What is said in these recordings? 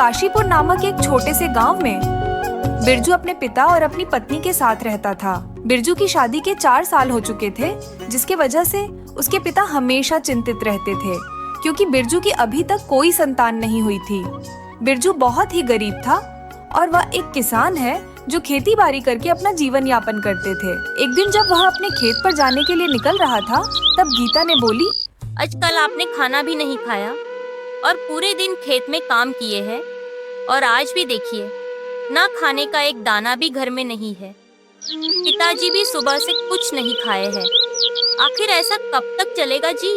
काशीपुर नामक एक छोटे से गांव में बिरजू अपने पिता और अपनी पत्नी के साथ रहता था। बिरजू की शादी के 4 साल हो चुके थे, जिसके वजह से उसके पिता हमेशा चिंतित रहते थे क्योंकि बिरजू की अभी तक कोई संतान नहीं हुई थी। बिरजू बहुत ही गरीब था और वह एक किसान है जो खेती बाड़ी करके अपना जीवन यापन करते थे। एक दिन जब वह अपने खेत पर जाने के लिए निकल रहा था, तब गीता ने बोली, आजकल आपने खाना भी नहीं खाया और पूरे दिन खेत में काम किए हैं, और आज भी देखिए ना खाने का एक दाना भी घर में नहीं है। पिताजी भी सुबह से कुछ नहीं खाए हैं। आखिर ऐसा कब तक चलेगा जी?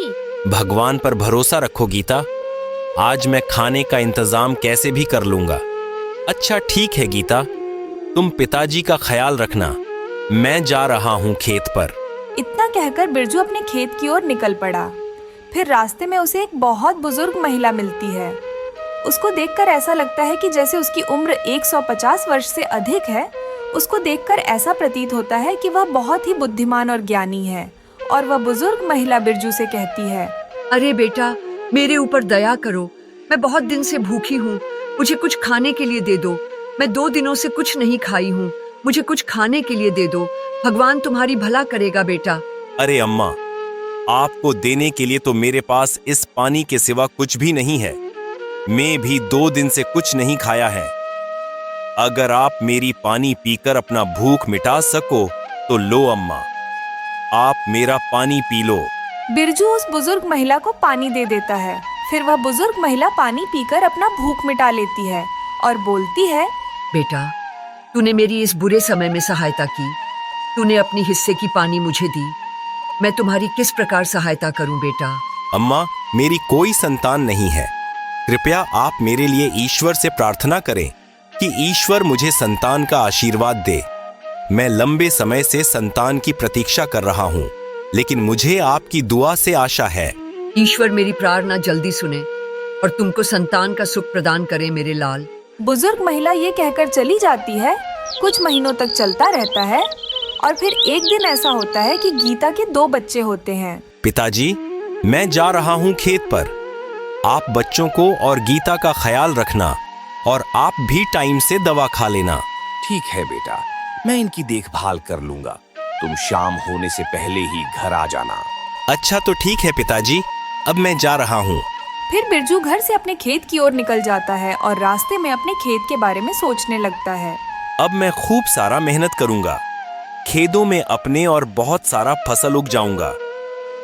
भगवान पर भरोसा रखो गीता, आज मैं खाने का इंतजाम कैसे भी कर लूंगा। अच्छा ठीक है गीता, तुम पिताजी का ख्याल रखना, मैं जा रहा हूँ खेत पर। इतना कहकर बिरजू अपने खेत की ओर निकल पड़ा। फिर रास्ते में उसे एक बहुत बुजुर्ग महिला मिलती है। उसको देखकर ऐसा लगता है कि जैसे उसकी उम्र 150 वर्ष से अधिक है। उसको देखकर ऐसा प्रतीत होता है कि वह बहुत ही बुद्धिमान और ज्ञानी है। और वह बुजुर्ग महिला बिरजू से कहती है, अरे बेटा, मेरे ऊपर दया करो, मैं बहुत दिन से भूखी हूँ, मुझे कुछ खाने के लिए दे दो। मैं 2 दिनों से कुछ नहीं खाई हूँ, मुझे कुछ खाने के लिए दे दो। भगवान तुम्हारी भला करेगा बेटा। अरे अम्मा, आपको देने के लिए तो मेरे पास इस पानी के सिवा कुछ भी नहीं है। मैं भी 2 दिन से कुछ नहीं खाया है। अगर आप मेरी पानी पीकर अपना भूख मिटा सको तो लो अम्मा, आप मेरा पानी पी लो। बिरजू उस बुजुर्ग महिला को पानी दे देता है। फिर वह बुजुर्ग महिला पानी पीकर अपना भूख मिटा लेती है और बोलती है, बेटा, तूने मेरी इस बुरे समय में सहायता की, तूने अपनी हिस्से की पानी मुझे दी। मैं तुम्हारी किस प्रकार सहायता करूं बेटा? अम्मा, मेरी कोई संतान नहीं है। कृपया आप मेरे लिए ईश्वर से प्रार्थना करें कि ईश्वर मुझे संतान का आशीर्वाद दे। मैं लंबे समय से संतान की प्रतीक्षा कर रहा हूँ, लेकिन मुझे आपकी दुआ से आशा है। ईश्वर मेरी प्रार्थना जल्दी सुने और तुमको संतान का सुख प्रदान करे मेरे लाल। बुजुर्ग महिला ये कहकर चली जाती है। कुछ महीनों तक चलता रहता है और फिर एक दिन ऐसा होता है कि गीता के 2 बच्चे होते हैं। पिताजी, मैं जा रहा हूँ खेत पर। आप बच्चों को और गीता का ख्याल रखना और आप भी टाइम से दवा खा लेना। ठीक है बेटा, मैं इनकी देखभाल कर लूंगा। तुम शाम होने से पहले ही घर आ जाना। अच्छा तो ठीक है पिताजी, अब मैं जा रहा हूँ। फिर बिरजू घर से अपने खेत की ओर निकल जाता है और रास्ते में अपने खेत के बारे में सोचने लगता है। अब मैं खूब सारा मेहनत करूंगा, खेतों में अपने और बहुत सारा फसल उग जाऊंगा,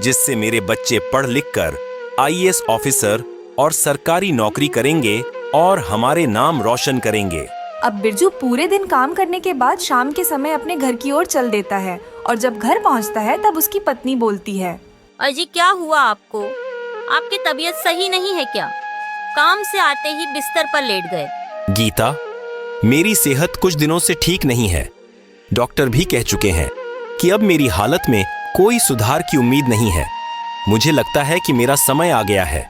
जिससे मेरे बच्चे पढ़ लिख कर IAS ऑफिसर और सरकारी नौकरी करेंगे और हमारे नाम रोशन करेंगे। अब बिरजू पूरे दिन काम करने के बाद शाम के समय अपने घर की ओर चल देता है और जब घर पहुंचता है तब उसकी पत्नी बोलती है, अजी क्या हुआ आपको? आपकी तबीयत सही नहीं है क्या? काम से आते ही बिस्तर पर लेट गए। गीता, मेरी सेहत कुछ दिनों से ठीक नहीं है। डॉक्टर भी कह चुके हैं कि अब मेरी हालत में कोई सुधार की उम्मीद नहीं है। मुझे लगता है कि मेरा समय आ गया है।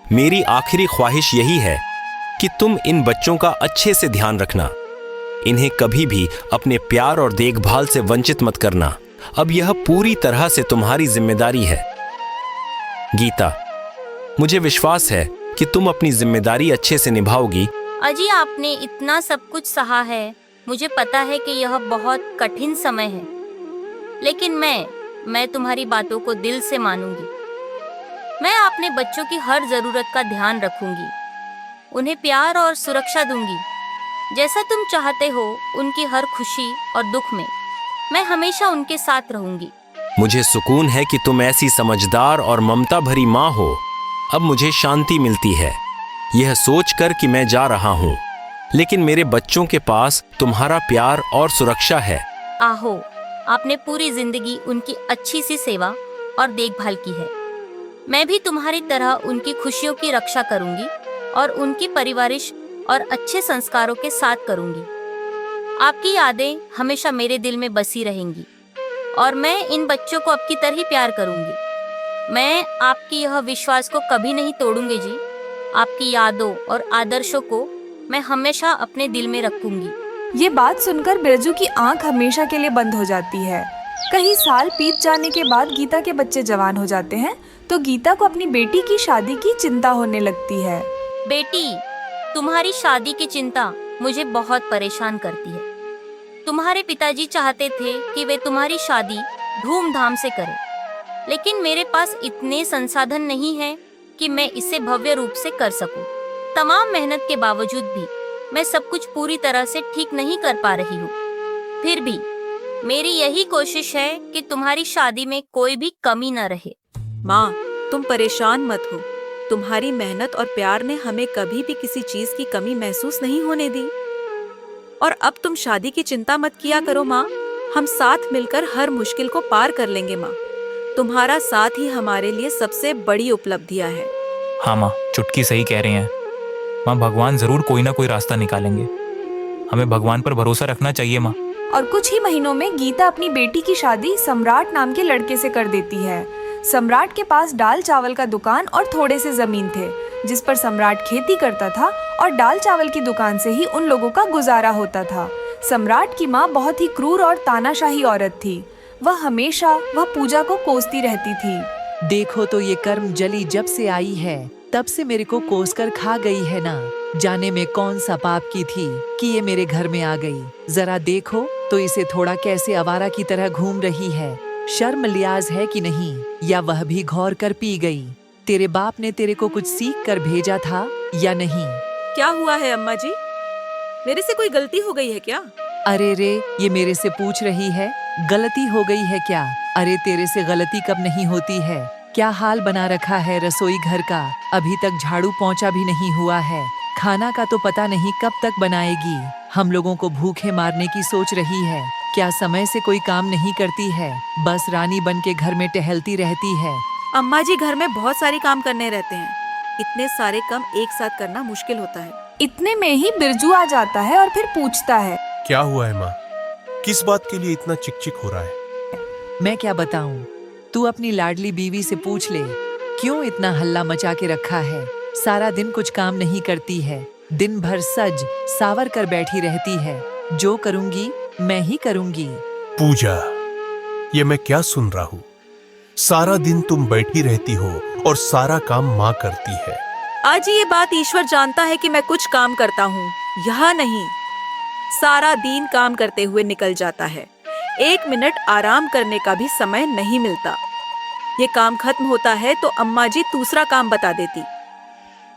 मेरी आखिरी ख्वाहिश यही है कि तुम इन बच्चों का अच्छे से ध्यान रखना। इन्हें कभी भी अपने प्यार और देखभाल से वंचित मत करना। अब यह पूरी तरह से तुम्हारी जिम्मेदारी है। गीता, मुझे विश्वास है कि तुम अपनी जिम्मेदारी अच्छे से निभाओगी। अजी आपने इतना सब कुछ सहा है, मुझे पता है कि यह बहुत कठिन समय है, लेकिन मैं तुम्हारी बातों को दिल से मानूंगी। मैं अपने बच्चों की हर जरूरत का ध्यान रखूंगी, उन्हें प्यार और सुरक्षा दूंगी। जैसा तुम चाहते हो, उनकी हर खुशी और दुख में मैं हमेशा उनके साथ रहूंगी। मुझे सुकून है कि तुम ऐसी समझदार और ममता भरी माँ हो। अब मुझे शांति मिलती है यह सोचकर कि मैं जा रहा हूँ, लेकिन मेरे बच्चों के पास तुम्हारा प्यार और सुरक्षा है। आहो, आपने पूरी जिंदगी उनकी अच्छी सी सेवा और देखभाल की है। मैं भी तुम्हारी तरह उनकी खुशियों की रक्षा करूंगी और उनकी परिवारिश और अच्छे संस्कारों के साथ करूंगी। आपकी यादें हमेशा मेरे दिल में बसी रहेंगी और मैं इन बच्चों को आपकी तरह ही प्यार करूंगी। मैं आपकी यह विश्वास को कभी नहीं तोड़ूंगी जी। आपकी यादों और आदर्शों को मैं हमेशा अपने दिल में रखूंगी। ये बात सुनकर बिरजू की आंख हमेशा के लिए बंद हो जाती है। कई साल बीत जाने के बाद गीता के बच्चे जवान हो जाते हैं तो गीता को अपनी बेटी की शादी की चिंता होने लगती है। बेटी, तुम्हारी शादी की चिंता मुझे बहुत परेशान करती है। तुम्हारे पिताजी चाहते थे कि वे तुम्हारी शादी धूमधाम से करें, लेकिन मेरे पास इतने संसाधन नहीं हैं कि मैं इसे भव्य रूप से कर सकूं। तमाम मेहनत के बावजूद भी मैं सब कुछ पूरी तरह से ठीक नहीं कर पा रही हूँ। फिर भी मेरी यही कोशिश है कि तुम्हारी शादी में कोई भी कमी न रहे। माँ, तुम परेशान मत हो। तुम्हारी मेहनत और प्यार ने हमें कभी भी किसी चीज की कमी महसूस नहीं होने दी। और अब तुम शादी की चिंता मत किया करो माँ। हम साथ मिलकर हर मुश्किल को पार कर लेंगे माँ। तुम्हारा साथ ही हमारे लिए सबसे बड़ी उपलब्धियाँ है। हाँ माँ, चुटकी सही कह रही हैं। माँ, भगवान जरूर कोई ना कोई रास्ता निकालेंगे। हमें भगवान पर भरोसा रखना चाहिए माँ। और कुछ ही महीनों में गीता अपनी बेटी की शादी सम्राट नाम के लड़के से कर देती है। सम्राट के पास दाल चावल का दुकान और थोड़े से जमीन थे, जिस पर सम्राट खेती करता था और दाल चावल की दुकान से ही उन लोगों का गुजारा होता था। सम्राट की माँ बहुत ही क्रूर और तानाशाही औरत थी। वह पूजा को कोसती रहती थी। देखो तो ये कर्म जली जब से आई है तब से मेरे को कोस कर खा गई है ना। जाने में कौन सा पाप की थी कि ये मेरे घर में आ गई। जरा देखो तो इसे थोड़ा कैसे आवारा की तरह घूम रही है। शर्म लिहाज है कि नहीं, या वह भी घौर कर पी गई। तेरे बाप ने तेरे को कुछ सीख कर भेजा था या नहीं? क्या हुआ है अम्मा जी? मेरे से कोई गलती हो गई है क्या? अरे रे, ये मेरे से पूछ रही है गलती हो गई है क्या? अरे तेरे से गलती कब नहीं होती है। क्या हाल बना रखा है रसोई घर का। अभी तक झाड़ू पोंछा भी नहीं हुआ है। खाना का तो पता नहीं कब तक बनाएगी। हम लोगों को भूखे मारने की सोच रही है। क्या समय से कोई काम नहीं करती है, बस रानी बन के घर में टहलती रहती है। अम्मा जी, घर में बहुत सारे काम करने रहते हैं। इतने सारे काम एक साथ करना मुश्किल होता है। इतने में ही बिरजू आ जाता है और फिर पूछता है, क्या हुआ है माँ? किस बात के लिए इतना चिकचिक हो रहा है? मैं क्या बताऊं, तू अपनी लाडली बीवी से पूछ ले, क्यों इतना हल्ला मचा के रखा है। सारा दिन कुछ काम नहीं करती है, दिन भर सज सावर कर बैठी रहती है। जो करूंगी मैं ही करूंगी। पूजा, ये मैं क्या सुन रहा हूँ? सारा दिन तुम बैठी रहती हो और सारा काम माँ करती है। आज ये बात ईश्वर जानता है कि मैं कुछ काम करता हूँ, यह नहीं। सारा दिन काम करते हुए निकल जाता है। 1 मिनट आराम करने का भी समय नहीं मिलता। ये काम खत्म होता है तो अम्मा जी दूसरा काम बता देती।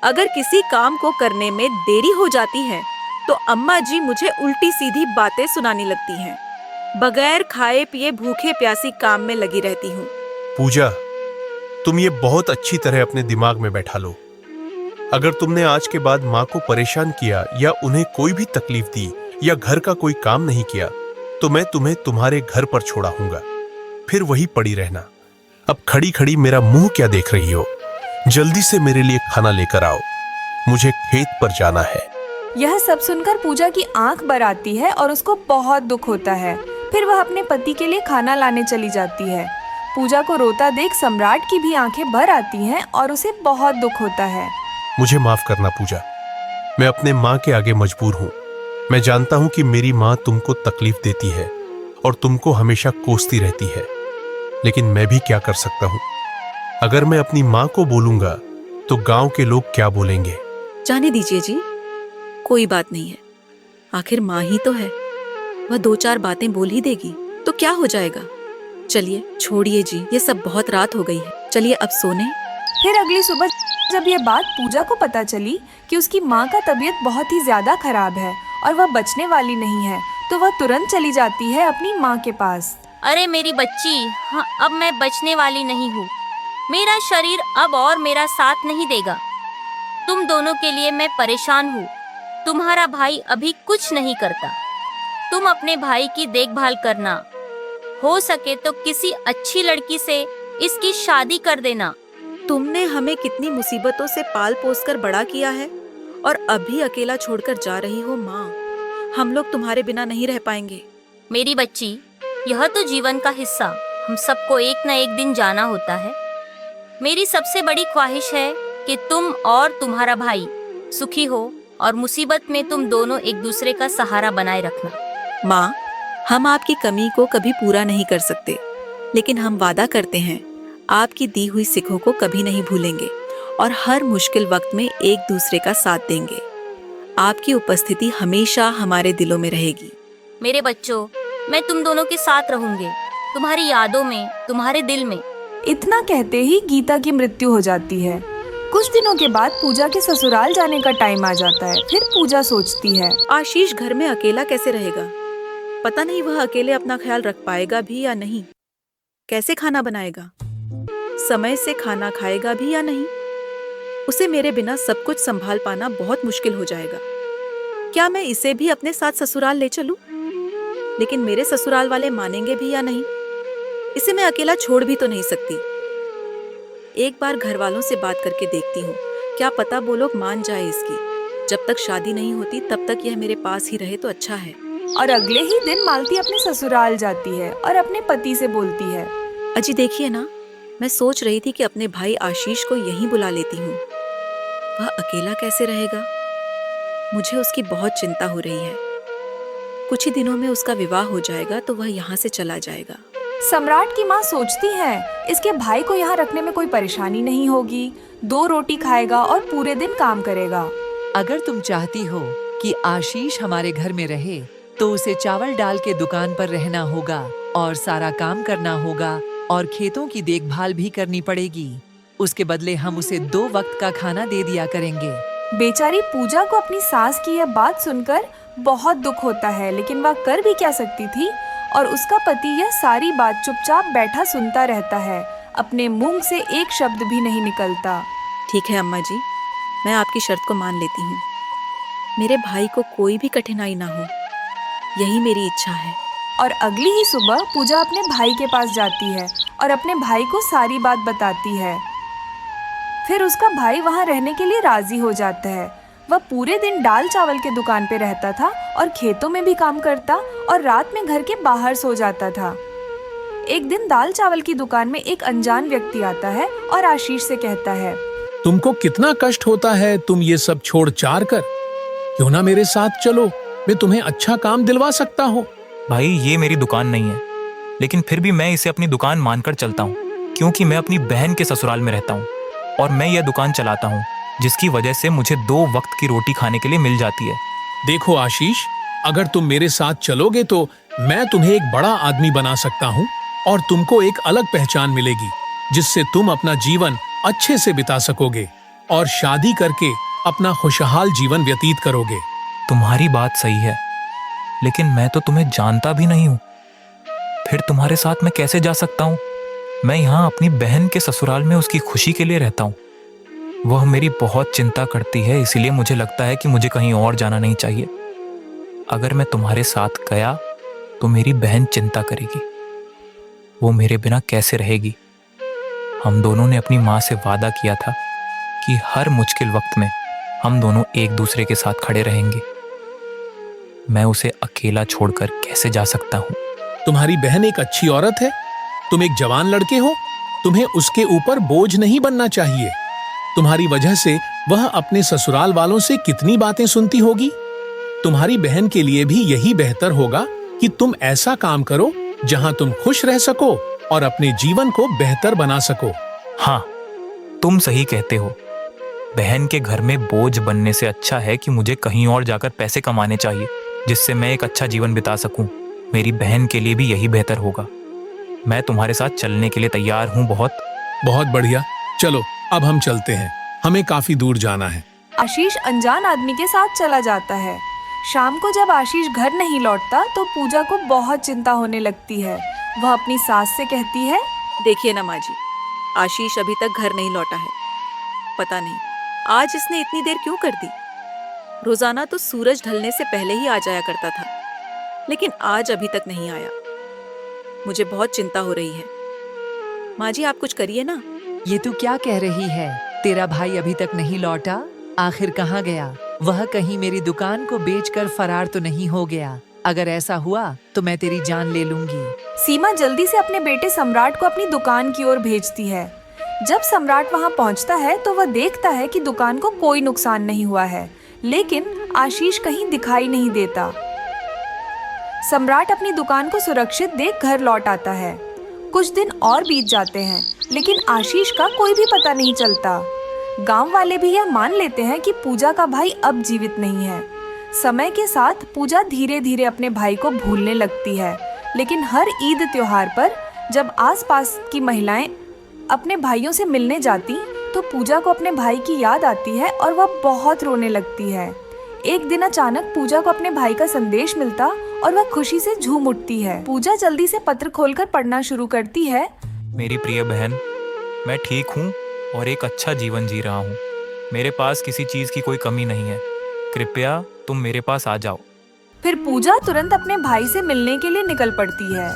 अगर किसी काम को करने में देरी हो जाती है तो अम्मा जी मुझे उल्टी सीधी बातें सुनाने लगती हैं। बगैर खाए पिए भूखे प्यासी काम में लगी रहती हूँ। पूजा, तुम ये बहुत अच्छी तरह अपने दिमाग में बैठा लो। अगर तुमने आज के बाद माँ को परेशान किया या उन्हें कोई भी तकलीफ दी या घर का कोई काम नहीं किया तो मैं तुम्हें तुम्हारे घर पर छोड़ाऊंगा। फिर वही पड़ी रहना। अब खड़ी खड़ी मेरा मुंह क्या देख रही हो? जल्दी से मेरे लिए खाना लेकर आओ, मुझे खेत पर जाना है। यह सब सुनकर पूजा की आंख भर आती है और उसको बहुत दुख होता है। फिर वह अपने पति के लिए खाना लाने चली जाती है। पूजा को रोता देख सम्राट की भी आंखें भर आती हैं और उसे बहुत दुख होता है। मुझे माफ करना पूजा, मैं अपने माँ के आगे मजबूर हूँ। मैं जानता हूँ कि मेरी माँ तुमको तकलीफ देती है और तुमको हमेशा कोसती रहती है, लेकिन मैं भी क्या कर सकता हूँ। अगर मैं अपनी माँ को बोलूंगा तो गांव के लोग क्या बोलेंगे? जाने दीजिए जी, कोई बात नहीं है। आखिर माँ ही तो है, वह 2-4 बातें बोल ही देगी तो क्या हो जाएगा। चलिए छोड़िए जी, ये सब बहुत रात हो गई है, चलिए अब सोने। फिर अगली सुबह जब यह बात पूजा को पता चली कि उसकी माँ का तबीयत बहुत ही ज्यादा खराब है और वह बचने वाली नहीं है, तो वह तुरंत चली जाती है अपनी माँ के पास। अरे मेरी बच्ची, हाँ, अब मैं बचने वाली नहीं हूँ। मेरा शरीर अब और मेरा साथ नहीं देगा। तुम दोनों के लिए मैं परेशान हूँ। तुम्हारा भाई अभी कुछ नहीं करता। तुम अपने भाई की देखभाल करना। हो सके तो किसी अच्छी लड़की से इसकी शादी कर देना। तुमने हमें कितनी मुसीबतों से पाल पोस कर बड़ा किया है और अभी अकेला छोड़कर जा रही हो माँ। हम लोग तुम्हारे बिना नहीं रह पाएंगे। मेरी बच्ची, यह तो जीवन का हिस्सा, हम सबको एक न एक दिन जाना होता है। मेरी सबसे बड़ी ख्वाहिश है कि तुम और तुम्हारा भाई सुखी हो और मुसीबत में तुम दोनों एक दूसरे का सहारा बनाए रखना। माँ, हम आपकी कमी को कभी पूरा नहीं कर सकते, लेकिन हम वादा करते हैं आपकी दी हुई सिखों को कभी नहीं भूलेंगे और हर मुश्किल वक्त में एक दूसरे का साथ देंगे। आपकी उपस्थिति हमेशा हमारे दिलों में रहेगी। मेरे बच्चों, मैं तुम दोनों के साथ रहूंगी, तुम्हारी यादों में, तुम्हारे दिल में। इतना कहते ही गीता की मृत्यु हो जाती है। कुछ दिनों के बाद पूजा के ससुराल जाने का टाइम आ जाता है। फिर पूजा सोचती है, आशीष घर में अकेला कैसे रहेगा? पता नहीं वह अकेले अपना ख्याल रख पाएगा भी या नहीं। कैसे खाना बनाएगा? समय से खाना खाएगा भी या नहीं? उसे मेरे बिना सब कुछ संभाल पाना बहुत मुश्किल हो जाएगा। क्या मैं इसे भी अपने साथ ससुराल ले चलूं? लेकिन मेरे ससुराल वाले मानेंगे भी या नहीं? इसे मैं अकेला छोड़ भी तो नहीं सकती। एक बार घर वालों से बात करके देखती हूँ, क्या पता वो लोग मान जाए इसकी। जब तक शादी नहीं होती तब तक यह मेरे पास ही रहे तो अच्छा है। और अगले ही दिन मालती अपने ससुराल जाती है और अपने पति से बोलती है, अजी देखिए ना, मैं सोच रही थी कि अपने भाई आशीष को यहीं बुला लेती हूँ। वह अकेला कैसे रहेगा? मुझे उसकी बहुत चिंता हो रही है। कुछ ही दिनों में उसका विवाह हो जाएगा तो वह यहाँ से चला जाएगा। सम्राट की माँ सोचती है इसके भाई को यहाँ रखने में कोई परेशानी नहीं होगी, 2 रोटी खाएगा और पूरे दिन काम करेगा। अगर तुम चाहती हो कि आशीष हमारे घर में रहे तो उसे चावल डाल के दुकान पर रहना होगा और सारा काम करना होगा और खेतों की देखभाल भी करनी पड़ेगी। उसके बदले हम उसे 2 वक्त का खाना दे दिया करेंगे। बेचारी पूजा को अपनी सास की यह बात सुनकर बहुत दुख होता है, लेकिन वह कर भी क्या सकती थी। और उसका पति यह सारी बात चुपचाप बैठा सुनता रहता है, अपने मुंह से एक शब्द भी नहीं निकलता। ठीक है अम्मा जी, मैं आपकी शर्त को मान लेती हूँ। मेरे भाई को कोई भी कठिनाई ना हो, यही मेरी इच्छा है। और अगली ही सुबह पूजा अपने भाई के पास जाती है और अपने भाई को सारी बात बताती है। फिर उसका भाई वहाँ रहने के लिए राजी हो जाता है। वह पूरे दिन दाल चावल के दुकान पे रहता था और खेतों में भी काम करता और रात में घर के बाहर सो जाता था। एक दिन दाल चावल की दुकान में एक अनजान व्यक्ति आता है और आशीष से कहता है, तुमको कितना कष्ट होता है, तुम ये सब छोड़ छाड़ कर क्यों ना मेरे साथ चलो, मैं तुम्हें अच्छा काम दिलवा सकता हूँ। भाई, ये मेरी दुकान नहीं है, लेकिन फिर भी मैं इसे अपनी दुकान मानकर चलता हूँ, क्योंकि मैं अपनी बहन के ससुराल में रहता हूँ और मैं यह दुकान चलाता हूँ, जिसकी वजह से मुझे 2 वक्त की रोटी खाने के लिए मिल जाती है। देखो आशीष, अगर तुम मेरे साथ चलोगे तो मैं तुम्हें एक बड़ा आदमी बना सकता हूँ और तुमको एक अलग पहचान मिलेगी, जिससे तुम अपना जीवन अच्छे से बिता सकोगे और शादी करके अपना खुशहाल जीवन व्यतीत करोगे। तुम्हारी बात सही है, लेकिन मैं तो तुम्हें जानता भी नहीं हूँ। फिर तुम्हारे साथ मैं कैसे जा सकता हूँ? मैं यहाँ अपनी बहन के ससुराल में उसकी खुशी के लिए रहता हूँ। वह मेरी बहुत चिंता करती है, इसीलिए मुझे लगता है कि मुझे कहीं और जाना नहीं चाहिए। अगर मैं तुम्हारे साथ गया तो मेरी बहन चिंता करेगी, वो मेरे बिना कैसे रहेगी। हम दोनों ने अपनी माँ से वादा किया था कि हर मुश्किल वक्त में हम दोनों एक दूसरे के साथ खड़े रहेंगे। मैं उसे अकेला छोड़कर कैसे जा सकता हूँ? तुम्हारी बहन एक अच्छी औरत है, तुम एक जवान लड़के हो, तुम्हें उसके ऊपर बोझ नहीं बनना चाहिए। तुम्हारी वजह से वह अपने ससुराल वालों से कितनी बातें सुनती होगी। तुम्हारी बहन के लिए भी यही बेहतर होगा कि तुम ऐसा काम करो जहां तुम खुश रह सको और अपने जीवन को बेहतर बना सको। हाँ, तुम सही कहते हो। बहन के घर में बोझ बनने से अच्छा है कि मुझे कहीं और जाकर पैसे कमाने चाहिए, जिससे मैं एक अच्छा जीवन बिता सकूं। मेरी बहन के लिए भी यही बेहतर होगा। मैं तुम्हारे साथ चलने के लिए तैयार हूँ। बहुत बढ़िया, चलो अब हम चलते हैं, हमें काफी दूर जाना है। आशीष अनजान आदमी के साथ चला जाता है। शाम को जब आशीष घर नहीं लौटता तो पूजा को बहुत चिंता होने लगती है। वह अपनी सास से कहती है, देखिए ना माँ जी, आशीष अभी तक घर नहीं लौटा है। पता नहीं आज इसने इतनी देर क्यों कर दी। रोजाना तो सूरज ढलने से पहले ही आ जाया करता था, लेकिन आज अभी तक नहीं आया। मुझे बहुत चिंता हो रही है। माँ जी, आप कुछ करिए ना। ये तू क्या कह रही है? तेरा भाई अभी तक नहीं लौटा? आखिर कहाँ गया? वह कहीं मेरी दुकान को बेचकर फरार तो नहीं हो गया? अगर ऐसा हुआ तो मैं तेरी जान ले लूंगी। सीमा जल्दी से अपने बेटे सम्राट को अपनी दुकान की ओर भेजती है। जब सम्राट वहां पहुंचता है तो वह देखता है कि दुकान को कोई नुकसान नहीं हुआ है, लेकिन आशीष कहीं दिखाई नहीं देता। सम्राट अपनी दुकान को सुरक्षित देख घर लौट आता है। कुछ दिन और बीत जाते हैं, लेकिन आशीष का कोई भी पता नहीं चलता। गांव वाले भी यह मान लेते हैं कि पूजा का भाई अब जीवित नहीं है। समय के साथ पूजा धीरे धीरे अपने भाई को भूलने लगती है, लेकिन हर ईद त्योहार पर जब आसपास की महिलाएं अपने भाइयों से मिलने जाती तो पूजा को अपने भाई की याद आती है और वह बहुत रोने लगती है। एक दिन अचानक पूजा को अपने भाई का संदेश मिलता और वह खुशी से झूम उठती है। पूजा जल्दी से पत्र खोलकर पढ़ना शुरू करती है। मेरी प्रिय बहन, मैं ठीक हूँ और एक अच्छा जीवन जी रहा हूँ। मेरे पास किसी चीज़ की कोई कमी नहीं है। कृपया तुम मेरे पास आ जाओ। फिर पूजा तुरंत अपने भाई से मिलने के लिए निकल पड़ती है।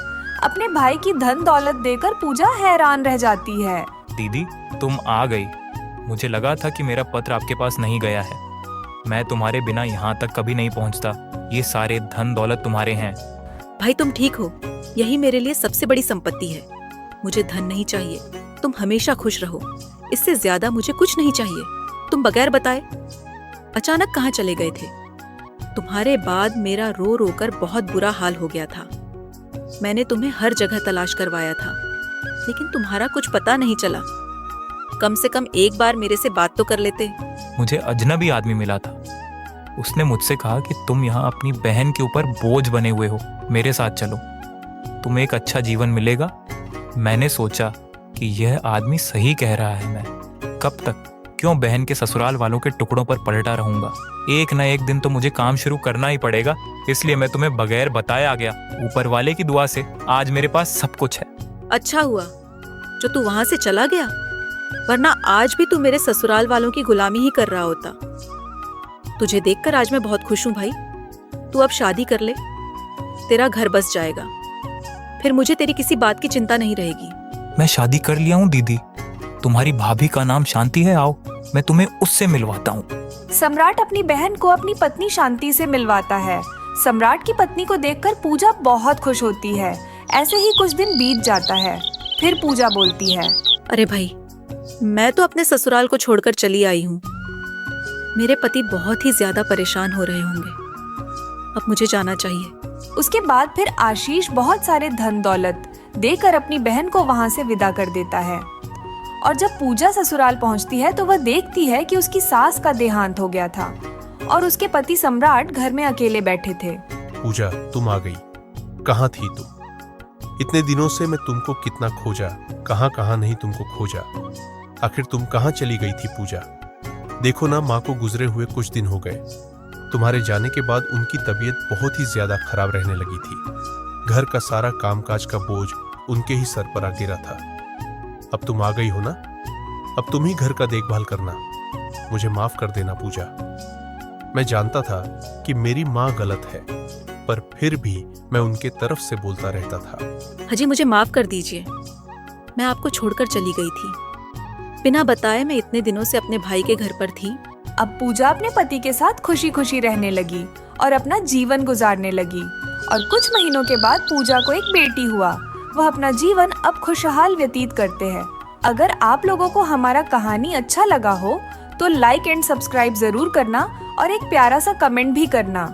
अपने भाई की धन दौलत देखकर पूजा हैरान रह जाती है। दीदी, तुम आ गई। मुझे लगा था कि मेरा पत्र आपके पास नहीं गया है। मैं तुम्हारे बिना यहाँ तक कभी नहीं पहुँचता। ये सारे धन दौलत तुम्हारे हैं। भाई तुम ठीक हो, यही मेरे लिए सबसे बड़ी संपत्ति है। मुझे धन नहीं चाहिए, तुम हमेशा खुश रहो। इससे ज्यादा मुझे कुछ नहीं चाहिए। तुम बगैर बताए अचानक कहाँ चले गए थे? तुम्हारे बाद मेरा रो रो कर बहुत बुरा हाल हो गया था। मैंने तुम्हें हर जगह तलाश करवाया था, लेकिन तुम्हारा कुछ पता नहीं चला। कम से कम एक बार मेरे से बात तो कर लेते। मुझे अजनबी आदमी मिला था। उसने मुझसे कहा कि तुम यहाँ अपनी बहन के ऊपर बोझ बने हुए हो, मेरे साथ चलो, तुम्हें एक अच्छा जीवन मिलेगा। मैंने सोचा कि यह आदमी सही कह रहा है। मैं कब तक क्यों बहन के ससुराल वालों के टुकड़ों पर पलटा रहूंगा? एक न एक दिन तो मुझे काम शुरू करना ही पड़ेगा। इसलिए मैं तुम्हें बगैर बताए आ गया। ऊपर वाले की दुआ से आज मेरे पास सब कुछ है। अच्छा हुआ जो तू वहां से चला गया, वरना आज भी तू मेरे ससुराल वालों की गुलामी ही कर रहा होता। तुझे देखकर आज मैं बहुत खुश हूँ भाई। तू अब शादी कर ले, तेरा घर बस जाएगा। फिर मुझे तेरी किसी बात की चिंता नहीं रहेगी। मैं शादी कर लिया हूँ दीदी। तुम्हारी भाभी का नाम शांति है। आओ, मैं तुम्हें उससे मिलवाता हूँ। सम्राट अपनी बहन को अपनी पत्नी शांति से मिलवाता है। सम्राट की पत्नी को देखकर पूजा बहुत खुश होती है। ऐसे ही कुछ दिन बीत जाता है। फिर पूजा बोलती है, अरे भाई, मैं तो अपने ससुराल को छोड़कर चली आई हूँ। मेरे पति बहुत ही ज्यादा परेशान हो रहे होंगे। अब मुझे जाना चाहिए। उसके बाद फिर आशीष बहुत सारे धन दौलत देकर अपनी बहन को वहां से विदा कर देता है। और जब पूजा ससुराल पहुंचती है तो वह देखती है कि उसकी सास का देहांत हो गया था और उसके पति सम्राट घर में अकेले बैठे थे। पूजा, तुम आ गई। कहाँ थी तुम? इतने दिनों से मैं तुमको कितना खोजा, कहाँ कहाँ नहीं तुमको खोजा। आखिर तुम कहाँ चली गई थी पूजा? देखो ना, माँ को गुजरे हुए कुछ दिन हो गए। तुम्हारे जाने के बाद उनकी तबीयत बहुत ही ज्यादा खराब रहने लगी थी। घर का सारा कामकाज का बोझ उनके ही सर पर आ गिरा था। अब तुम आ गई हो ना, अब तुम ही घर का देखभाल करना। मुझे माफ कर देना पूजा। मैं जानता था कि मेरी माँ गलत है, पर फिर भी मैं उनके तरफ से बोलता रहता था। हाजी, मुझे माफ कर दीजिए। मैं आपको छोड़कर चली गई थी। बिना बताए मैं इतने दिनों से अपने भाई के घर पर थी। अब पूजा अपने पति के साथ खुशी खुशी रहने लगी और अपना जीवन गुजारने लगी। और कुछ महीनों के बाद पूजा को एक बेटी हुआ। वह अपना जीवन अब खुशहाल व्यतीत करते हैं। अगर आप लोगों को हमारा कहानी अच्छा लगा हो तो लाइक एंड सब्सक्राइब जरूर करना और एक प्यारा सा कमेंट भी करना।